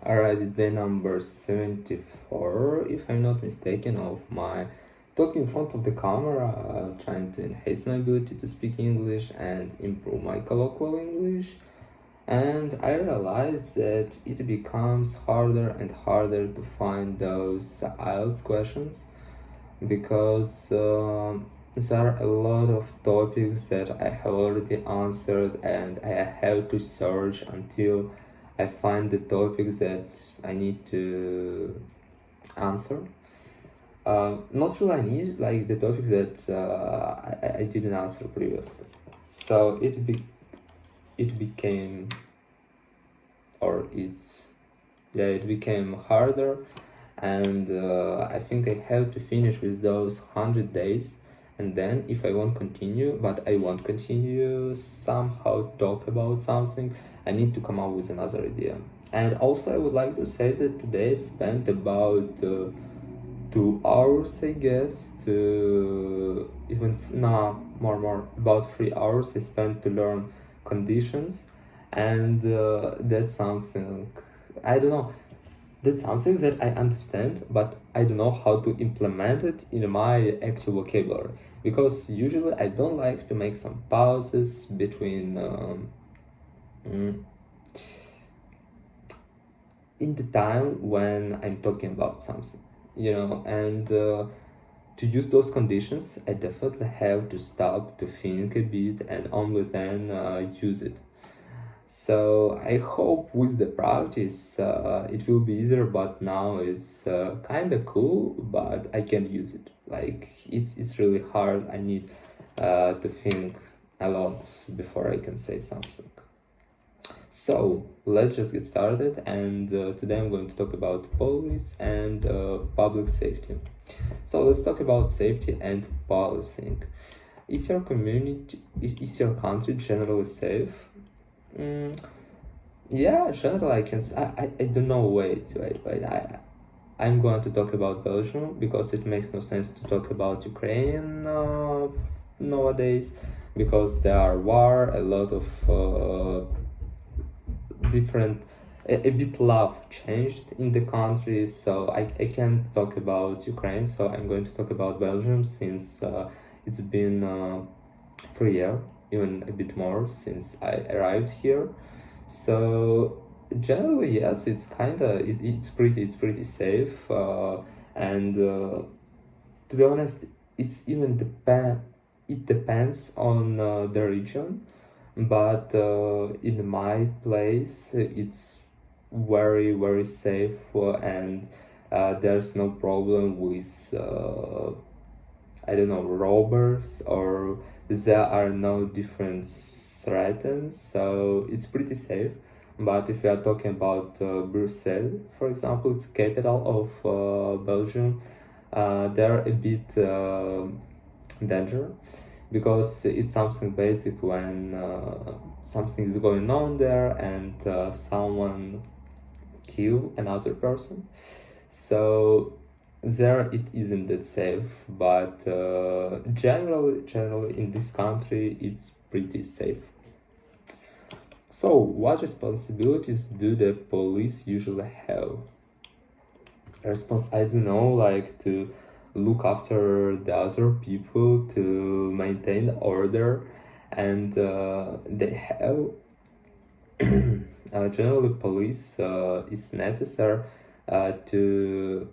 Alright, it's day number 74, if I'm not mistaken, of my talk in front of the camera, trying to enhance my ability to speak English and improve my colloquial English. And I realized that it becomes harder and harder to find those IELTS questions because there are a lot of topics that I have already answered and I have to search until I find the topics that I need to answer. Not really I need, like the topics that I didn't answer previously. So it became, or it became harder, and I think I have to finish with those 100 days, and then if I won't continue, but I won't continue somehow talk about something, I need to come up with another idea. And also I would like to say that today I spent about 2 hours, I guess, to even more about 3 hours I spent to learn conditions, and that's something, I don't know, that's something that I understand, but I don't know how to implement it in my actual vocabulary, because usually I don't like to make some pauses between in the time when I'm talking about something, and to use those conditions, I definitely have to stop to think a bit and only then use it. So I hope with the practice it will be easier, but now it's kind of cool, but I can use it. Like it's really hard. I need to think a lot before I can say something. So let's just get started, and today I'm going to talk about police and public safety. So let's talk about safety and policing. Is your your country generally safe? Yeah, generally I can. I don't know. Wait. I'm going to talk about Belgium because it makes no sense to talk about Ukraine nowadays, because there are war, a lot of different, a bit love changed in the country, so I can't talk about Ukraine, so I'm going to talk about Belgium since it's been 3 years, even a bit more since I arrived here. So generally, yes, it's it's pretty safe, and to be honest, it depends on the region, but in my place it's very safe, and there's no problem with I don't know, robbers, or there are no different threats, so it's pretty safe. But if we are talking about Brussels, for example, it's capital of Belgium, they're a bit danger, because it's something basic when something is going on there and someone kill another person. So there it isn't that safe, but generally in this country it's pretty safe. So what responsibilities do the police usually have? I don't know, like to look after the other people, to maintain order, and they have generally police is necessary to,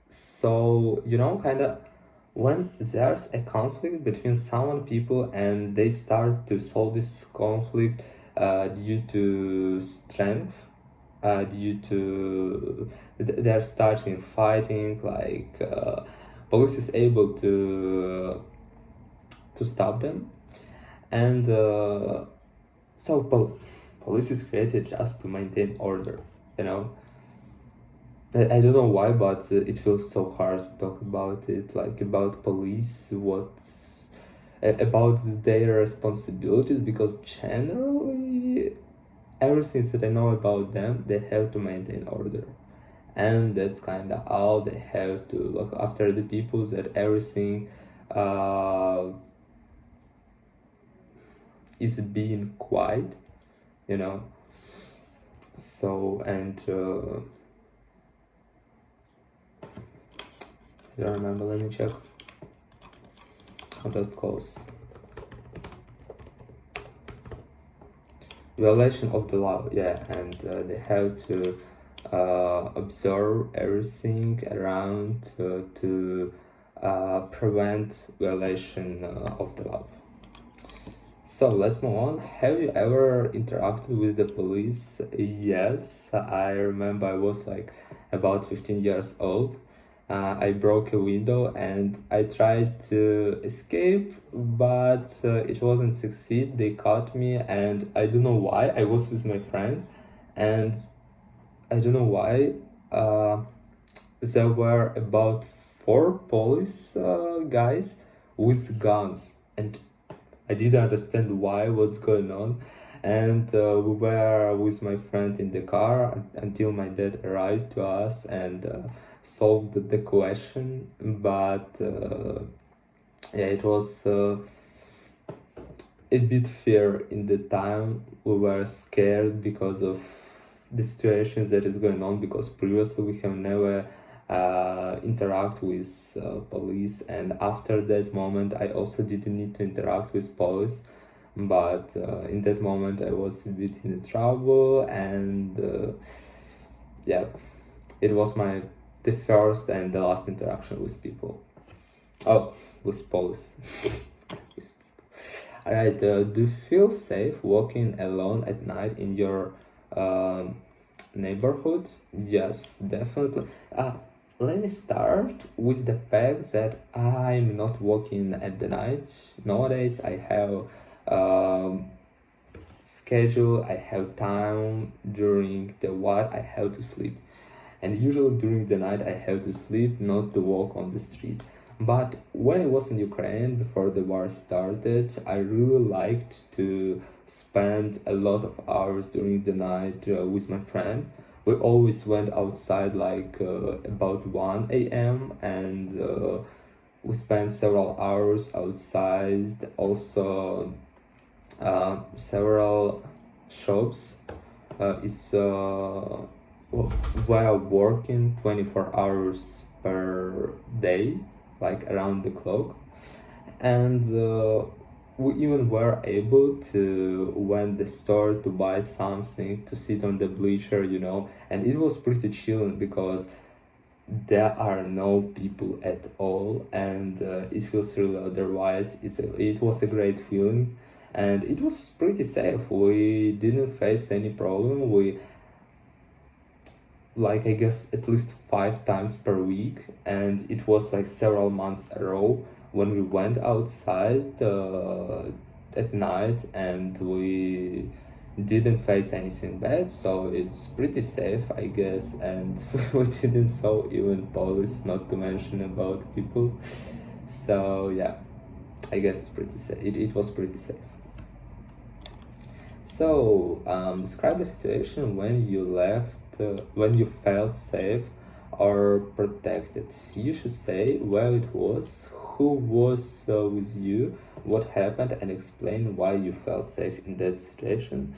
so kind of, when there's a conflict between some people and they start to solve this conflict due to strength, due to they're starting fighting, like police is able to stop them, and police is created just to maintain order, you know. I don't know why, but it feels so hard to talk about it, like about police, what's about their responsibilities, because generally everything that I know about them, they have to maintain order, and that's kind of all. They have to look after the people, that everything is being quiet, you know. So, and I don't remember, let me check how does it goes. Violation of the law, yeah, and they have to observe everything around to prevent violation of the law. So let's move on. Have you ever interacted with the police? Yes, I remember I was like about 15 years old. I broke a window and I tried to escape, but it wasn't succeed. They caught me, and I don't know why. I was with my friend, and I don't know why. There were about four police guys with guns, and I didn't understand why, what's going on. And we were with my friend in the car until my dad arrived to us and solved the question. But yeah, it was a bit fear in the time. We were scared because of the situations that is going on, because previously we have never interact with police, and after that moment I also didn't need to interact with police, but in that moment I was a bit in trouble, and yeah, it was the first and the last interaction with people. Oh, with police. With Alright, do you feel safe walking alone at night in your neighborhood? Yes, definitely. Let me start with the fact that I'm not walking at the night. Nowadays, I have schedule, I have time during the what I have to sleep. And usually during the night I have to sleep, not to walk on the street. But when I was in Ukraine before the war started, I really liked to spend a lot of hours during the night with my friend. We always went outside like about 1 a.m. and we spent several hours outside. Also, several shops is were working 24 hours per day, like around the clock, and we even were able to went the store to buy something to sit on the bleacher, and it was pretty chilling because there are no people at all, and it feels really otherwise. It was a great feeling, and it was pretty safe. We didn't face any problem. We, like, I guess at least 5 times per week, and it was like several months a row when we went outside at night, and we didn't face anything bad, so it's pretty safe, I guess. And we didn't saw even police, not to mention about people. So yeah, I guess it's pretty safe. It was pretty safe. So describe a situation when you when you felt safe or protected. You should say where it was, who was with you, what happened, and explain why you felt safe in that situation.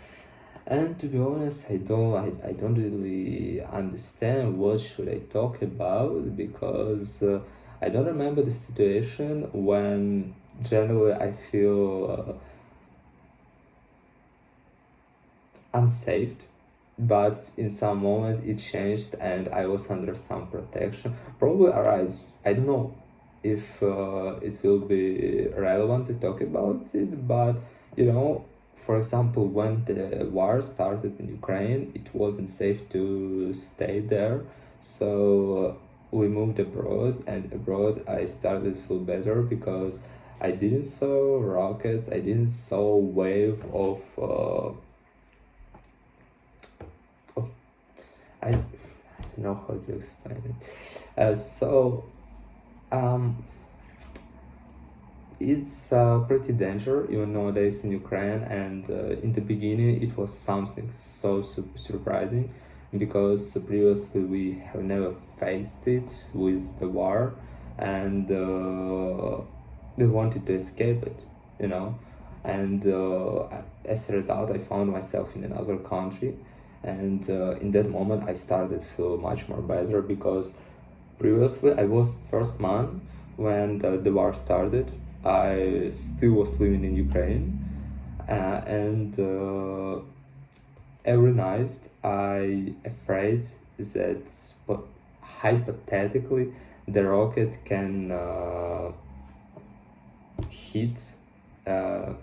And to be honest, I don't really understand what should I talk about, because I don't remember the situation when generally I feel unsafe, but in some moments it changed and I was under some protection. Probably arise. I don't know if it will be relevant to talk about it, but for example, when the war started in Ukraine, it wasn't safe to stay there, so we moved abroad, and abroad I started to feel better because I didn't saw rockets, I didn't saw wave of I don't know how to explain it. It's pretty dangerous even nowadays in Ukraine, and in the beginning it was something so surprising, because previously we have never faced it with the war, and we wanted to escape it, and as a result I found myself in another country, and in that moment I started to feel much more better, because previously I was first month when the war started, I still was living in Ukraine, and every night I afraid that hypothetically the rocket can hit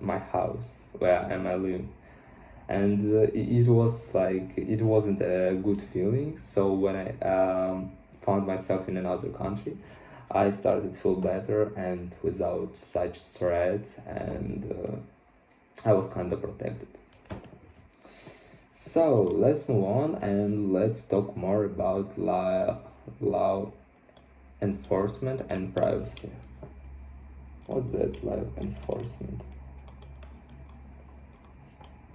my house where am I living, and it was like it wasn't a good feeling. So when I found myself in another country, I started to feel better and without such threat, and I was kind of protected. So let's move on and let's talk more about law enforcement and privacy. What's that, law enforcement?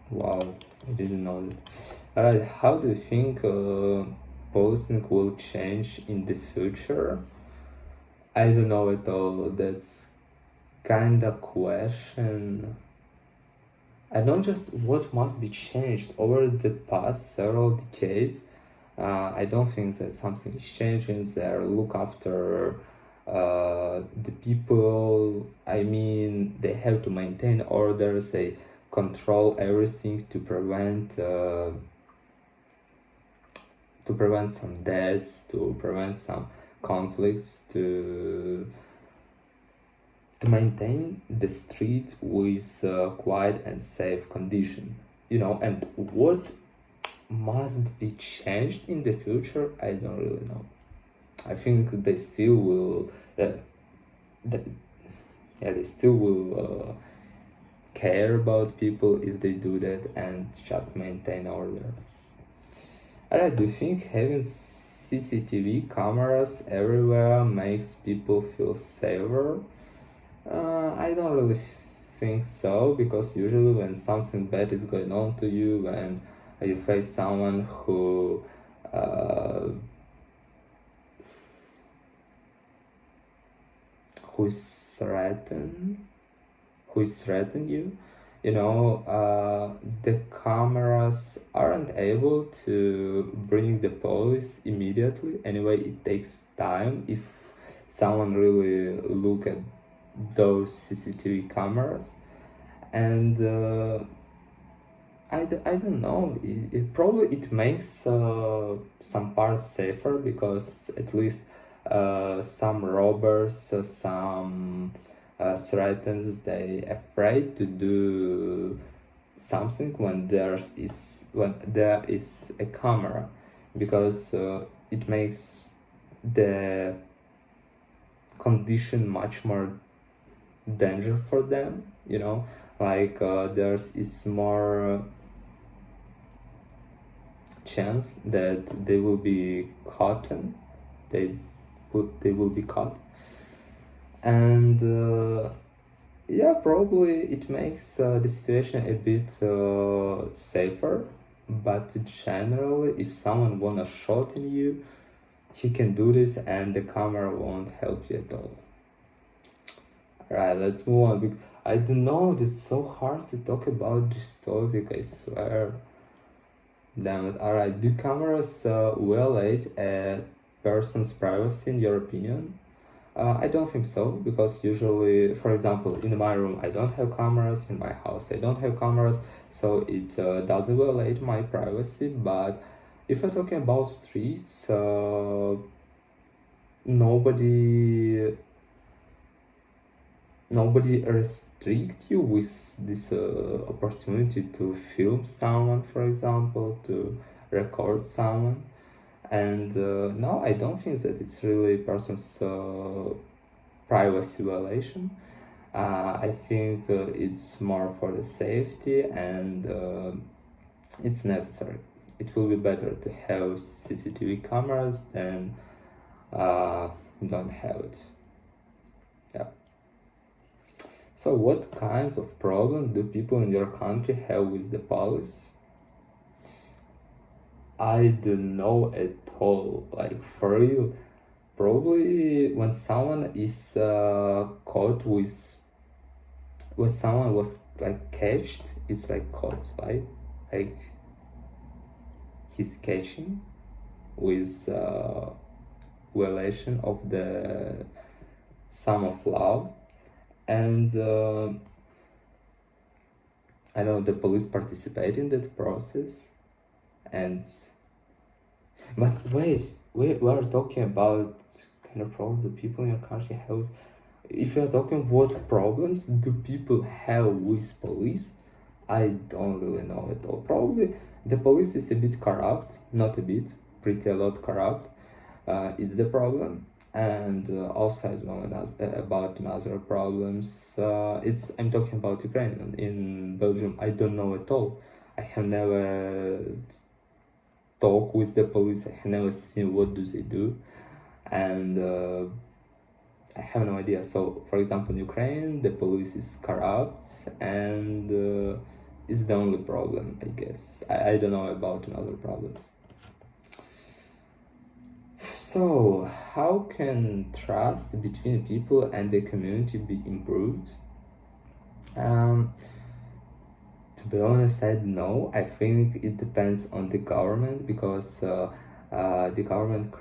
Wow, I didn't know that. Alright, how do you think policing will change in the future? I don't know at all. That's kind of question. I know just what must be changed over the past several decades. I don't think that something is changing there. Look after the people. I mean, they have to maintain orders. They control everything to prevent some deaths, to prevent some conflicts, to maintain the street with quiet and safe condition, and what must be changed in the future, I don't really know. I think they still will they still will care about people if they do that and just maintain order. Alright, do you think having CCTV cameras everywhere makes people feel safer? I don't really think so, because usually when something bad is going on to you, when you face someone who is threaten you, the cameras aren't able to bring the police immediately. Anyway, it takes time if someone really look at those CCTV cameras, and I don't know, it probably it makes some parts safer, because at least some robbers, some threatens, they afraid to do something when there is a camera, because it makes the condition much more danger for them, like there's is more chance that they will be caught, and they will be caught, and yeah, probably it makes the situation a bit safer. But generally, if someone wanna shot in you, he can do this and the camera won't help you at all. Right, let's move on. I don't know, it's so hard to talk about this topic, I swear. Damn it. Alright, do cameras violate a person's privacy in your opinion? I don't think so, because usually, for example, in my room I don't have cameras, in my house I don't have cameras, so it doesn't violate my privacy. But if we're talking about streets, nobody restrict you with this opportunity to film someone, for example, to record someone. And no, I don't think that it's really person's privacy violation. I think it's more for the safety, and it's necessary. It will be better to have CCTV cameras than don't have it. Yeah. So what kinds of problems do people in your country have with the police? I don't know at all, like for real. Probably when someone is caught with, when someone was like catched, it's like caught, right? Like he's catching with violation of the sum of love, and I know the police participate in that process. And but wait, we are talking about kind of problems that people in your country have. If you are talking what problems do people have with police, I don't really know at all. Probably the police is a bit corrupt, not a bit, pretty a lot corrupt. It's the problem. And also I don't know about other problems. I'm talking about Ukraine. In Belgium, I don't know at all. I have never talked with the police. I have never seen what do they do, and I have no idea. So, for example, in Ukraine, the police is corrupt, and it's the only problem, I guess. I don't know about other problems. So, how can trust between people and the community be improved? To be honest, I don't know. I think it depends on the government, because the government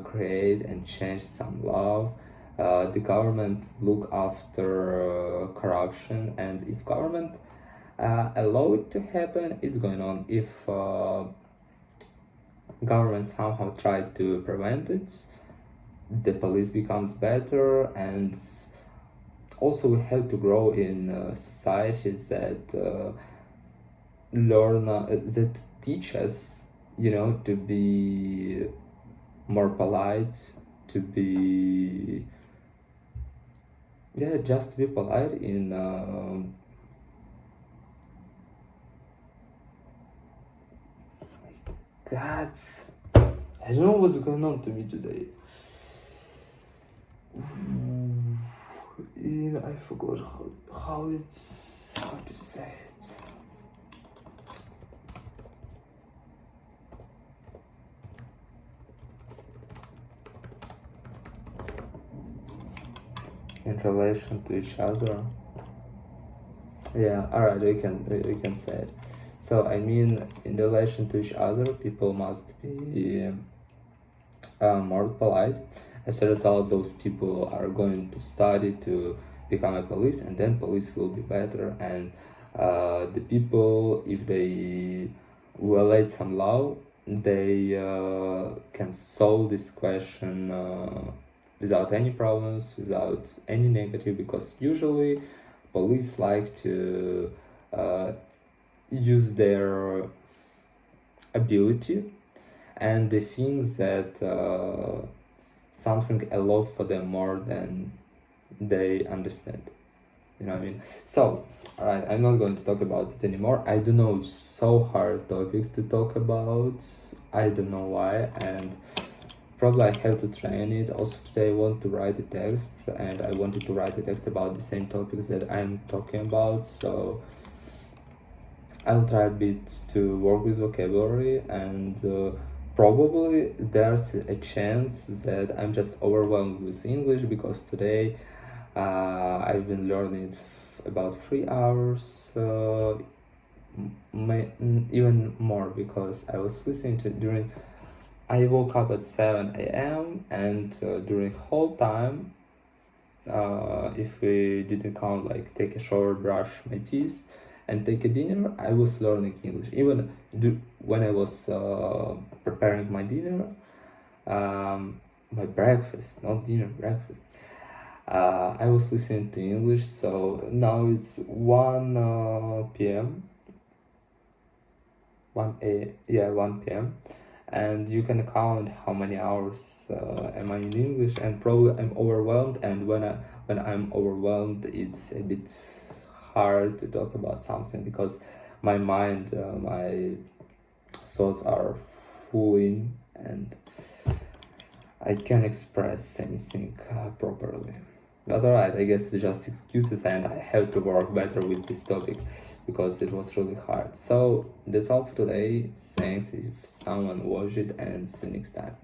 create and change some law. The government look after corruption, and if government allow it to happen, it's going on. If government somehow try to prevent it, the police becomes better. And also we have to grow in societies that learn that teach us, to be more polite, to be just to be polite in God, I don't know what's going on to me today. I forgot how to say it. In relation to each other. Yeah, alright, we can say it. So I mean, in relation to each other, people must be more polite. As a result, those people are going to study to become a police, and then police will be better. And the people, if they violate some law, they can solve this question without any problems, without any negative, because usually police like to use their ability, and they think that something allowed for them more than they understand. You know what I mean? So, alright, I'm not going to talk about it anymore. I don't know, it's so hard topic to talk about. I don't know why, and probably I have to train it. Also today I want to write a text, and I wanted to write a text about the same topics that I'm talking about, so I'll try a bit to work with vocabulary, and probably there's a chance that I'm just overwhelmed with English, because today I've been learning about 3 hours, even more, because I was listening to I woke up at 7 a.m. and during whole time, if we didn't count like take a shower, brush my teeth, and take a dinner, I was learning English. Even when I was preparing my dinner, my breakfast, not dinner, breakfast, I was listening to English. So now it's 1 p.m. 1 p.m. and you can count how many hours am I in English, and probably I'm overwhelmed. And when I'm overwhelmed, it's a bit hard to talk about something, because my mind, my thoughts are full in, and I can't express anything properly. But alright, I guess it's just excuses, and I have to work better with this topic, because it was really hard. So that's all for today. Thanks if someone watched it, and see you next time.